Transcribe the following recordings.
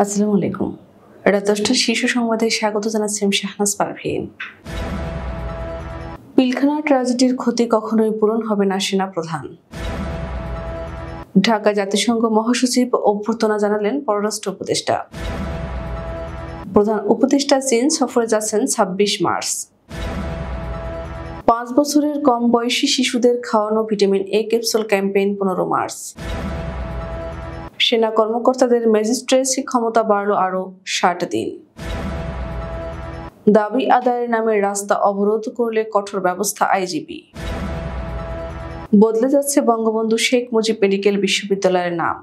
আসসালামু আলাইকুম। রাত ১০টার শীর্ষ সংবাদে স্বাগত জানাচ্ছি আমি শাহনাজ পারভীন। পিলখানা ট্র্যাজেডির ক্ষতি কখনোই পূরণ হবে না সেনাপ্রধান। ঢাকা জাতিসংঘ মহাসচিব অভ্যর্থনা জানালেন পররাষ্ট্র উপদেষ্টা। প্রধান উপদেষ্টা চীন সফরে যাচ্ছেন ২৬ মার্চ। ৫ বছরের কম বয়সী শিশুদের খাওয়ানো vitamin A capsule campaign ১৫ March. সেনা কর্মকর্তাদের ম্যাজিস্ট্রেসি ক্ষমতা বাড়ল আরও ৬০ দিন। দাবি আদায়ের নামে রাস্তা অবরোধ করলে কঠোর ব্যবস্থা আইজিপি। বদলে যাচ্ছে বঙ্গবন্ধু শেখ মুজিব মেডিকেল বিশ্ববিদ্যালয়ের নাম।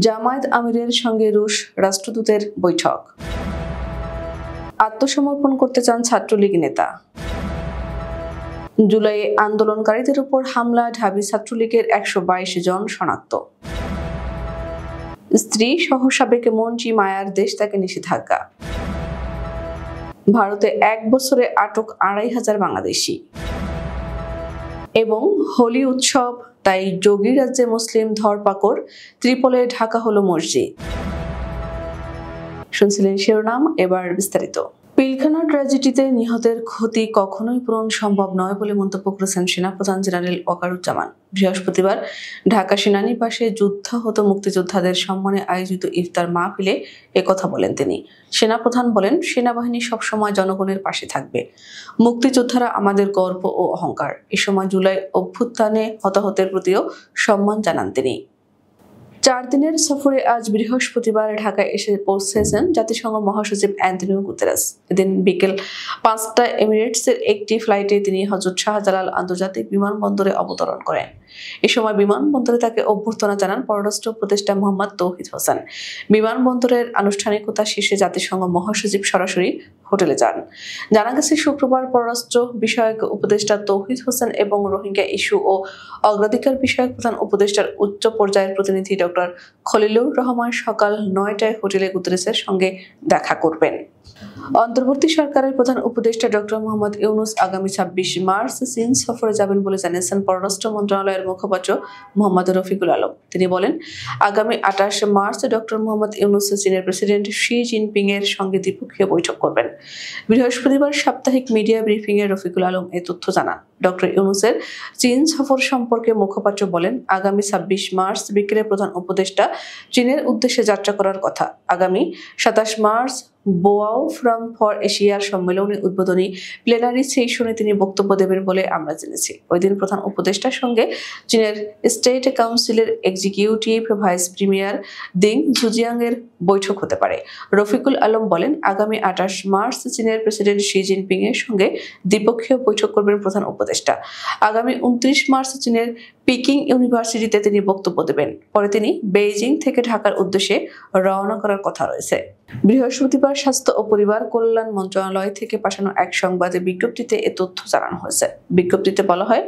জামায়াত আমিরের সঙ্গে রুশ রাষ্ট্রদূতের বৈঠক। আত্মসমর্পণ করতে চান ছাত্রলীগ নেতা। জুলাইয়ে আন্দোলনকারীদের উপর হামলা, ঢাবি ছাত্রলীগের ১২২ জন শনাক্ত। স্ত্রী সহ সাবেক মন্ত্রী মায়ার দেশ থেকে নিষেধাজ্ঞা। ভারতে ১ বছরে আটক ২৫০০ বাংলাদেশি। এবং হোলি উৎসব, তাই যোগী রাজ্যে মুসলিম ধরপাকড়, ত্রিপলে ঢাকা হলো মসজিদ। শুনছিলেন শিরোনাম, এবার বিস্তারিত। পিলখানা ট্র্যাজেডিতে নিহতের ক্ষতি কখনোই পূরণ সম্ভব নয় বলে মন্তব্য করেছেন সেনাপ্রধান জেনারেল ওয়াকারুজ্জামান। বৃহস্পতিবার ঢাকা সেনানিবাসে যুদ্ধাহত মুক্তিযোদ্ধাদের সম্মানে আয়োজিত ইফতার মাহফিলে একথা বলেন তিনি। সেনাপ্রধান বলেন, সেনাবাহিনী সবসময় জনগণের পাশে থাকবে। মুক্তিযোদ্ধারা আমাদের গর্ব ও অহংকার। এ সময় জুলাই অভ্যুত্থানে হতাহতের প্রতিও সম্মান জানান তিনি। ৪ দিনের সফরে আজ বৃহস্পতিবার ঢাকায় এসে পৌঁছেছেন জাতিসংঘ মহাসচিব অ্যান্টনিও গুতেরেস। এদিন বিকেল ৫টায় এমিরেটসের একটি ফ্লাইটে তিনি হযরত শাহজালাল আন্তর্জাতিক বিমানবন্দরে অবতরণ করেন। এ সময় বিমানবন্দরে তাকে অভ্যর্থনা জানান পররাষ্ট্র উপদেষ্টা মোহাম্মদ তৌহিদ হোসেন। বিমানবন্দরের আনুষ্ঠানিকতা শেষে জাতিসংঘ মহাসচিব সরাসরি হোটেলে যান। জানা গেছে, শুক্রবার পররাষ্ট্র বিষয়ক উপদেষ্টা তৌহিদ হোসেন এবং রোহিঙ্গা ইস্যু ও অগ্রাধিকার বিষয়ক প্রধান উপদেষ্টার উচ্চ পর্যায়ের প্রতিনিধি ডক্টর খলিলুর রহমান সকাল ৯টায় হোটেলে গুতেরেসের সঙ্গে দেখা করবেন। অন্তর্বর্তী সরকারের প্রধান উপদেষ্টা ডক্টর মোহাম্মদ ইউনূস আগামী ২৬ মার্চ চীন সফরে যাবেন বলে জানিয়েছেন পররাষ্ট্র মন্ত্রণালয়ের মুখপাত্র মোহাম্মদ রফিকুল আলম। তিনি বলেন, আগামী ২৮ মার্চ ডক্টর মোহাম্মদ ইউনূস চীনের প্রেসিডেন্ট শি জিনপিং এর সঙ্গে দ্বিপক্ষীয় বৈঠক করবেন। বৃহস্পতিবার সাপ্তাহিক মিডিয়া ব্রিফিংয়ে রফিকুল আলম এ তথ্য জানান। ডক্টর ইউনূসের চীন সফর সম্পর্কে মুখপাত্র বলেন, আগামী ২৬ মার্চ বিকেলে প্রধান উপদেষ্টা চীনের উদ্দেশ্যে যাত্রা করার কথা। আগামী ২৭ মার্চ বোয়াও ফোরাম ফর এশিয়ার সম্মেলনে উদ্বোধনী প্লেনারি সেশনে তিনি বক্তব্য দেবেন বলে আমরা জেনেছি। ওই দিন প্রধান উপদেষ্টার সঙ্গে চীনের স্টেট কাউন্সিলের এক্সিকিউটিভ ভাইস প্রিমিয়ার দিং জুজিয়াং এর বৈঠক হতে পারে। রফিকুল আলম বলেন, আগামী ২৮ মার্চ চীনের প্রেসিডেন্ট শি জিনপিং এর সঙ্গে দ্বিপক্ষীয় বৈঠক করবেন প্রধান উপদেষ্টা। আগামী ২৯ মার্চ চীনের পিকিং ইউনিভার্সিটিতে তিনি বক্তব্য দেবেন। পরে তিনি বেইজিং থেকে ঢাকার উদ্দেশ্যে রওনা করার কথা রয়েছে। বৃহস্পতিবার স্বাস্থ্য ও পরিবার কল্যাণ মন্ত্রণালয় থেকে পাঠানো এক সংবাদে বিজ্ঞপ্তিতে এ তথ্য জানানো হয়েছে। বিজ্ঞপ্তিতে বলা হয়,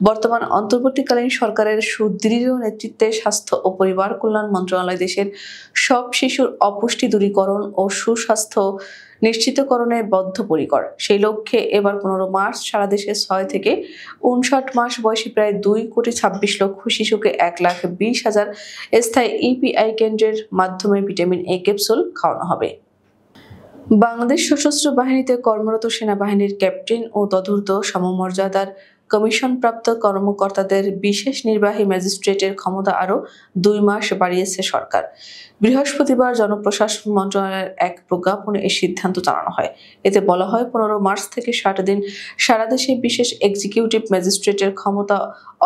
বর্তমান অন্তর্বর্তীকালীন সরকারের সুদৃঢ় নেতৃত্বে স্বাস্থ্য ও পরিবার কল্যাণ মন্ত্রণালয় দেশের সব শিশুর অপুষ্টি দূরীকরণ ও সুস্বাস্থ্য নিশ্চিতকরণে বদ্ধপরিকর। সেই লক্ষ্যে এবার ১৫ মার্চ সারা দেশে ৬ থেকে ৫৯ মাস বয়সী প্রায় ২,২৬,০০,০০০ শিশুকে ১,২০,০০০ স্থায়ী ইপিআই কেন্দ্রের মাধ্যমে ভিটামিন এ ক্যাপসুল খাওয়ানো হবে। বাংলাদেশ সশস্ত্র বাহিনীতে কর্মরত সেনাবাহিনীর ক্যাপ্টেন ও তদূর্ধ্ব সমমর্যাদার কমিশনপ্রাপ্ত কর্মকর্তাদের বিশেষ নির্বাহী ম্যাজিস্ট্রেটের ক্ষমতা আরও ২ মাস বাড়িয়েছে সরকার। বৃহস্পতিবার জনপ্রশাসন মন্ত্রণালয়ের এক প্রজ্ঞাপনে এই সিদ্ধান্ত জানানো হয়। এতে বলা হয়, ১৫ মার্চ থেকে ৬০ দিন সারা দেশে বিশেষ এক্সিকিউটিভ ম্যাজিস্ট্রেটের ক্ষমতা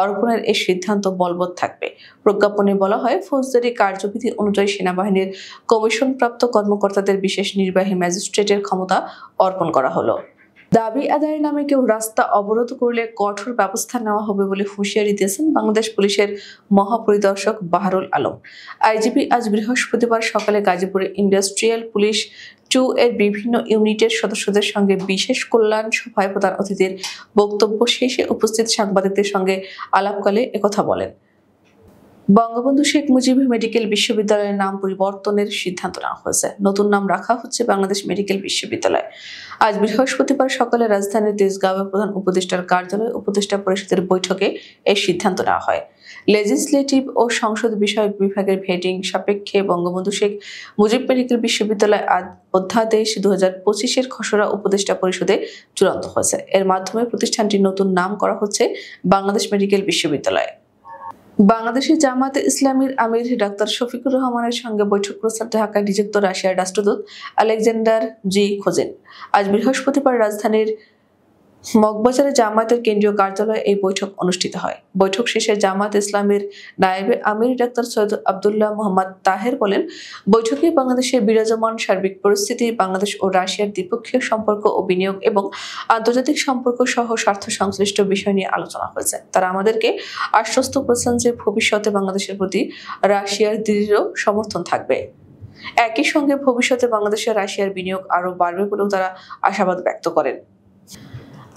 অর্পণের এই সিদ্ধান্ত বলবৎ থাকবে। প্রজ্ঞাপনে বলা হয়, ফৌজদারি কার্যবিধি অনুযায়ী সেনাবাহিনীর কমিশনপ্রাপ্ত কর্মকর্তাদের বিশেষ নির্বাহী ম্যাজিস্ট্রেটের ক্ষমতা অর্পণ করা হলো। দাবি আদায়ের নামে কেউ রাস্তা অবরোধ করলে কঠোর ব্যবস্থা নেওয়া হবে বলে হুঁশিয়ারি দিয়েছেন বাংলাদেশ পুলিশের মহাপরিদর্শক বাহারুল আলম। আইজিপি আজ বৃহস্পতিবার সকালে গাজীপুরে ইন্ডাস্ট্রিয়াল পুলিশ 2 এর বিভিন্ন ইউনিটের সদস্যদের সঙ্গে বিশেষ কল্যাণ সভায় প্রধান অতিথির বক্তব্য শেষে উপস্থিত সাংবাদিকদের সঙ্গে আলাপকালে একথা বলেন। বঙ্গবন্ধু শেখ মুজিব মেডিকেল বিশ্ববিদ্যালয়ের নাম পরিবর্তনের সিদ্ধান্ত নেওয়া হয়েছে। নতুন নাম রাখা হচ্ছে বাংলাদেশ মেডিকেল বিশ্ববিদ্যালয়। আজ বৃহস্পতিবার সকালে রাজধানীর তেজগাঁওয়ে প্রধান উপদেষ্টার কার্যালয়ে উপদেষ্টা পরিষদের বৈঠকে এই সিদ্ধান্ত নেওয়া হয়। লেজিসলেটিভ ও সংসদ বিষয়ক বিভাগের ভেটিং সাপেক্ষে বঙ্গবন্ধু শেখ মুজিব মেডিকেল বিশ্ববিদ্যালয় অধ্যাদেশ 2025-এর খসড়া উপদেষ্টা পরিষদে চূড়ান্ত হয়েছে। এর মাধ্যমে প্রতিষ্ঠানটির নতুন নাম করা হচ্ছে বাংলাদেশ মেডিকেল বিশ্ববিদ্যালয়। বাংলাদেশের জামায়াতে ইসলামীর আমির ডাক্তার শফিকুর রহমানের সঙ্গে বৈঠক করেছেন ঢাকায় নিযুক্ত রাশিয়ার রাষ্ট্রদূত আলেকজান্ডার জি খোজেন। আজ বৃহস্পতিবার রাজধানীর মগবাজারে জামায়াতের কেন্দ্রীয় কার্যালয়ে এই বৈঠক অনুষ্ঠিত হয়। বৈঠক শেষে জামায়াত ইসলামীর নায়েবে আমির ডাক্তার সৈয়দ আব্দুল্লাহ মোহাম্মদ তাহের বলেন, বৈঠকে বাংলাদেশের বিরাজমান সার্বিক পরিস্থিতি, বাংলাদেশ ও রাশিয়ার দ্বিপক্ষীয় সম্পর্ক ও বিনিয়োগ এবং আন্তর্জাতিক সম্পর্ক সহ স্বার্থ সংশ্লিষ্ট বিষয় নিয়ে আলোচনা হয়েছে। তারা আমাদেরকে আশ্বস্ত করেছেন যে ভবিষ্যতে বাংলাদেশের প্রতি রাশিয়ার দৃঢ় সমর্থন থাকবে। একই সঙ্গে ভবিষ্যতে বাংলাদেশে রাশিয়ার বিনিয়োগ আরও বাড়বে বলেও তারা আশাবাদ ব্যক্ত করেন।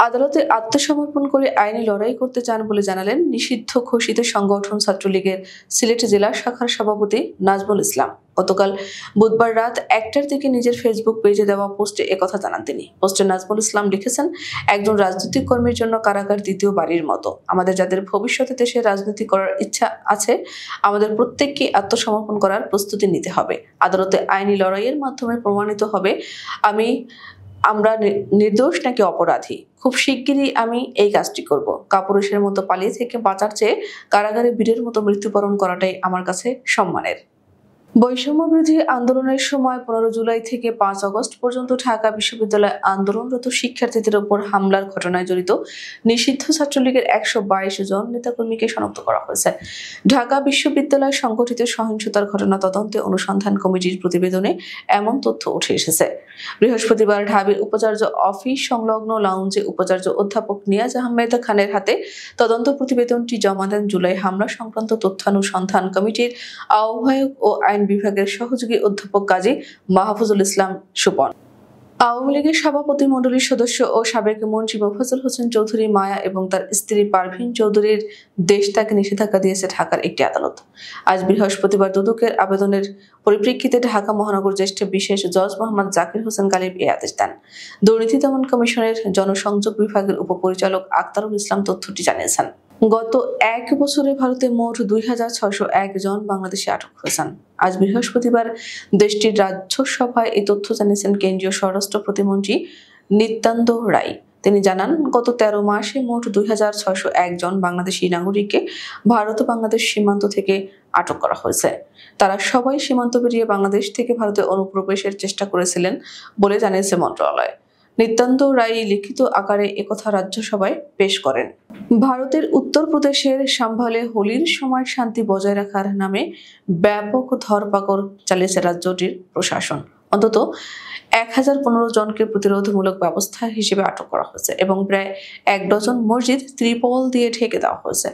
আদালতে আত্মসমর্পণ করে আইনি লড়াই করতে চান বলে জানালেন নিষিদ্ধ ঘোষিত সংগঠন ছাত্রলীগের সিলেট জেলা শাখার সভাপতি নাজমুল ইসলাম। গতকাল বুধবার রাত 1টার দিকে নিজের ফেসবুক পেজে দেওয়া পোস্টে একথা জানান তিনি। পোস্টে নাজমুল ইসলাম লিখেছেন, একজন রাজনৈতিক কর্মীর জন্য কারাগার দ্বিতীয় বাড়ির মতো। আমাদের যাদের ভবিষ্যতে দেশে রাজনীতি করার ইচ্ছা আছে, আমাদের প্রত্যেককে আত্মসমর্পণ করার প্রস্তুতি নিতে হবে। আদালতে আইনি লড়াইয়ের মাধ্যমে প্রমাণিত হবে আমরা নির্দোষ নাকি অপরাধী। খুব শিগগিরই আমি এই কাজটি করব। কাপুরুষের মতো পালিয়ে থেকে বাঁচার চেয়ে কারাগারে বীরের মতো মৃত্যুবরণ করাটাই আমার কাছে সম্মানের। বৈষম্য বিরোধী আন্দোলনের সময় 15 জুলাই থেকে 5 আগস্ট পর্যন্ত ঢাকা বিশ্ববিদ্যালয়ে আন্দোলনরত শিক্ষার্থীদের উপর হামলার ঘটনায় জড়িত নিষিদ্ধ ছাত্রলীগের 122 জন নেতাকর্মীকে শনাক্ত করা হয়েছে। ঢাকা বিশ্ববিদ্যালয়ে সংঘটিত সহিংসতার ঘটনা তদন্তে অনুসন্ধান কমিটির প্রতিবেদনে এমন তথ্য উঠে এসেছে। বৃহস্পতিবার ঢাবির উপাচার্য অফিস সংলগ্ন লাউঞ্জে উপাচার্য অধ্যাপক নিয়াজ আহমেদ খানের হাতে তদন্ত প্রতিবেদনটি জমা দেন জুলাই হামলা সংক্রান্ত তথ্যানুসন্ধান কমিটির আহ্বায়ক ও আইন বিভাগের সহযোগী অধ্যাপক কাজী মাহফুজুল ইসলাম সুপন। আওয়ামী লীগের সভাপতি মণ্ডলীর সদস্য ও সাবেক মন্ত্রী মোফাজ্জল হোসেন চৌধুরী মায়া এবং তার স্ত্রী পারভিন চৌধুরীর দেশ ত্যাগে নিষেধাজ্ঞা দিয়েছে ঢাকার একটি আদালত। আজ বৃহস্পতিবার দুদকের আবেদনের পরিপ্রেক্ষিতে ঢাকা মহানগর জ্যেষ্ঠ বিশেষ জজ মোহাম্মদ জাকির হোসেন গালিব এই আদেশ দেন। দুর্নীতি দমন কমিশনের জনসংযোগ বিভাগের উপপরিচালক আক্তারুল ইসলাম তথ্যটি জানিয়েছেন। গত 1 বছরে ভারতে মোট 2601 জন বাংলাদেশি আটক হয়েছেন। আজ বৃহস্পতিবার দেশটির রাজ্যসভায় এই তথ্য জানিয়েছেন কেন্দ্রীয় স্বরাষ্ট্র প্রতিমন্ত্রী নিত্যানন্দ রায়। তিনি জানান, গত 13 মাসে মোট 2601 জন বাংলাদেশি নাগরিককে ভারত ও বাংলাদেশ সীমান্ত থেকে আটক করা হয়েছে। তারা সবাই সীমান্ত পেরিয়ে বাংলাদেশ থেকে ভারতে অনুপ্রবেশের চেষ্টা করেছিলেন বলে জানিয়েছে মন্ত্রণালয়। নিত্যানন্দ রায় লিখিত আকারে একথা রাজ্যসভায় পেশ করেন। ভারতের উত্তরপ্রদেশের সাম্ভালে হোলির সময় শান্তি বজায় রাখার নামে ব্যাপক ধরপাকড় চালিয়েছে রাজ্যটির প্রশাসন। অন্তত 1015 জনকে প্রতিরোধমূলক ব্যবস্থা হিসেবে আটক করা হয়েছে এবং প্রায় 1 ডজন মসজিদ ত্রিপল দিয়ে ঢেকে দেওয়া হয়েছে।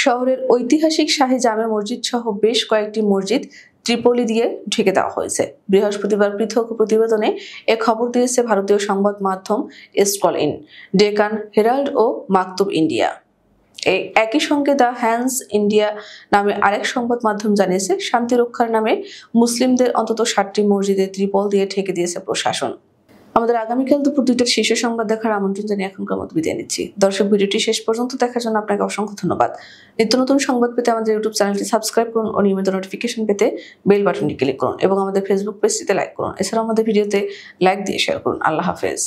শহরের ঐতিহাসিক শাহী জামে মসজিদ সহ বেশ কয়েকটি মসজিদ ত্রিপলি দিয়ে ঢেকে দেওয়া হয়েছে। বৃহস্পতিবার পৃথক প্রতিবেদনে এ খবর দিয়েছে ভারতীয় সংবাদ মাধ্যম স্ক্রল ইন, ডেকান হেরাল্ড ও মাকতুব ইন্ডিয়া। একই সঙ্গে দ্য হ্যান্ডস ইন্ডিয়া নামে আরেক সংবাদ মাধ্যম জানিয়েছে, শান্তি রক্ষার নামে মুসলিমদের অন্তত 60টি মসজিদে ত্রিপল দিয়ে ঢেকে দিয়েছে প্রশাসন। আমাদের আগামীকাল দুপুর 2টার শীর্ষ সংবাদ দেখার আমন্ত্রণ জানিয়ে এখনকার মতো বিদায় নিচ্ছি। দর্শক, ভিডিওটি শেষ পর্যন্ত দেখার জন্য আপনাকে অসংখ্য ধন্যবাদ। নিত্য নতুন সংবাদ পেতে আমাদের ইউটিউব চ্যানেলটি সাবস্ক্রাইব করুন ও নিয়মিত নোটিফিকেশন পেতে বেল বাটনটি ক্লিক করুন এবং আমাদের ফেসবুক পেজটিতে লাইক করুন। এছাড়াও আমাদের ভিডিওতে লাইক দিয়ে শেয়ার করুন। আল্লাহ হাফেজ।